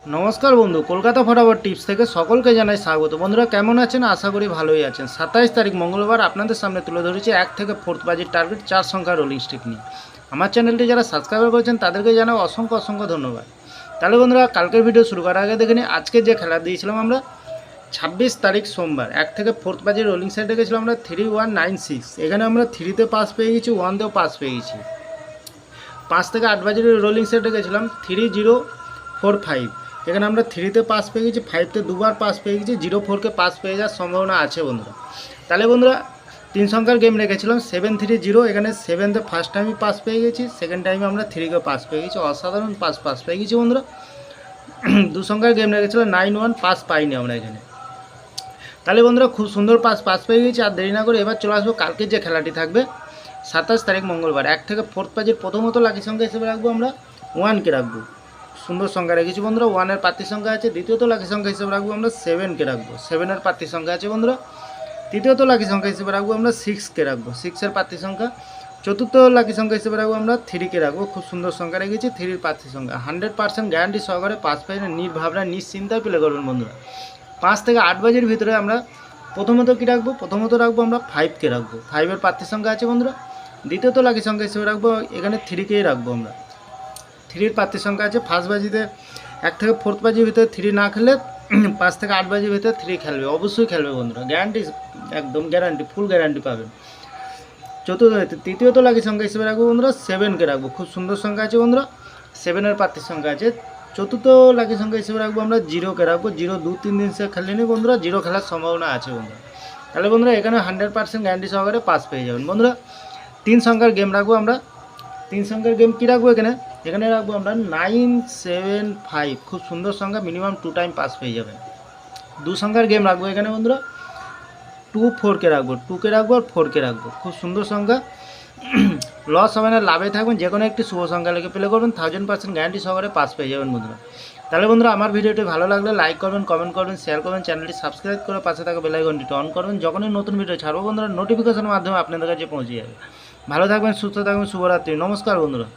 নমস্কার বন্ধু, কলকাতা ফটাফট টিপস থেকে সকলকে জানাই স্বাগত। বন্ধুরা কেমন আছেন? আশা করি ভালোই আছেন। 27 তারিখ মঙ্গলবার আপনাদের সামনে তুলে ধরেছি 1 থেকে 4th বাজির টার্গেট 4 সংখ্যা রোলিং স্টিক নিয়ে। আমার চ্যানেলটি যারা সাবস্ক্রাইব করেছেন তাদেরকে জানাই অসংখ্য ধন্যবাদ। তাহলে বন্ধুরা কালকের ভিডিও শুরু করার আগে দেখে নিই আজকে যে খেলা দিয়েছিলাম আমরা 26 তারিখ সোমবার 1 থেকে 4th বাজির রোলিং সাইড রেখেছিলাম আমরা 3196। এখানে আমরা 3তে পাস পেয়ে গেছি, 1তেও পাস পেয়ে গেছি। 5 থেকে 8 বাজির রোলিং সেট রেখেছিলাম 3045। এখানে আমরা 3তে পাস পেয়ে গেছি, 5তে দুবার পাস পেয়ে গেছি, 04কে পাস পেয়ে যাওয়ার সম্ভাবনা আছে বন্ধুরা। তাহলে বন্ধুরা 3 সংখ্যার গেম রেখেছিলাম 730। এখানে 7তে ফার্স্ট টাইমই পাস পেয়ে গেছি, সেকেন্ড টাইমে আমরা 3কে পাস পেয়ে গেছি, অসাধারণ পাস পেয়ে গেছি বন্ধুরা। 2 সংখ্যার গেম রেখেছিলাম 91, পাস পাইনি আমরা এখানে। তাহলে বন্ধুরা খুব সুন্দর পাস পেয়ে গেছি। আর দেরি না করে এবার চলে আসবো কালকে যে খেলাটি থাকবে 27 তারিখ মঙ্গলবার 1 থেকে 4th বাজির প্রথমত লাকি সংখ্যা হিসেবে রাখবো আমরা 1কে রাখবো। সুন্দর সংখ্যা রেখেছি বন্ধুরা, 1-এর প্রার্থী সংখ্যা আছে। দ্বিতীয়ত লাকি সংখ্যা হিসেবে রাখবো আমরা 7কে রাখবো, 7-এর প্রার্থী সংখ্যা আছে বন্ধুরা। তৃতীয়ত লাকি সংখ্যা হিসেবে রাখবো আমরা 6কে রাখবো, 6-এর প্রার্থী সংখ্যা। চতুর্থ লাকি সংখ্যা হিসেবে রাখবো আমরা 3কে রাখবো, খুব সুন্দর সংখ্যা রেখেছি। 3-এর প্রার্থী সংখ্যা 100% গ্যারান্টি সহকারে পাস পাই না, নির্ভাবনা নিশ্চিন্তায় প্লে করবেন বন্ধুরা। 5 থেকে 8 বাজির ভিতরে আমরা প্রথমত কী রাখবো? প্রথমত রাখবো আমরা 5কে রাখবো, 5-এর প্রার্থী সংখ্যা আছে বন্ধুরা। দ্বিতীয়ত লাকি সংখ্যা হিসেবে রাখবো এখানে 3কেই রাখবো আমরা, 3-এর প্রার্থী সংখ্যা আছে। 5 বাজিতে 1 থেকে 4th বাজির ভিতরে 3 না খেলে 5 থেকে 8 বাজির ভিতরে 3 খেলবে, অবশ্যই খেলবে বন্ধুরা, গ্যারান্টি, একদম গ্যারান্টি, ফুল গ্যারান্টি পাবেন। তৃতীয়ত লাকি সংখ্যা হিসেবে রাখবো বন্ধুরা 7কে রাখবো, খুব সুন্দর সংখ্যা আছে বন্ধুরা, 7-এর প্রার্থী সংখ্যা আছে। চতুর্থ লাকি সংখ্যা হিসেবে রাখবো আমরা 0কে রাখবো, 0 2-3 দিন সে খেলেনি বন্ধুরা, 0 খেলার সম্ভাবনা আছে বন্ধুরা। তাহলে বন্ধুরা এখানে 100% গ্যারান্টি সহকারে পাস পেয়ে যাবেন বন্ধুরা। 3 সংখ্যার গেম রাখবো আমরা, 3 সংখ্যার গেম কী রাখবো এখানে রাখবো আমরা 975, খুব সুন্দর সংখ্যা, মিনিমাম 2 টাইম পাস পেয়ে যাবেন। 2 সংখ্যার গেম রাখবো এখানে বন্ধুরা 24কে রাখবো, 2কে রাখবো আর 4কে রাখবো, খুব সুন্দর সংখ্যা। লস হবে না, লাভে থাকবেন। যে কোনো একটি শুভ সংখ্যা লেগে প্লে করবেন, 1000% গ্যারান্টি সহকারে পাস পেয়ে যাবেন বন্ধুরা। তাহলে বন্ধুরা আমার ভিডিওটি ভালো লাগলে লাইক করবেন, কমেন্ট করবেন, শেয়ার করবেন, চ্যানেলটি সাবস্ক্রাইব করে পাশে থাকা বেল আইকনটি অন করবেন। যখনই নতুন ভিডিও ছাড়বো বন্ধুরা নোটিফিকেশনের মাধ্যমে আপনাদের কাছে পৌঁছে যাবে। ভালো থাকবেন, সুস্থ থাকবেন, শুভরাত্রি, নমস্কার বন্ধুরা।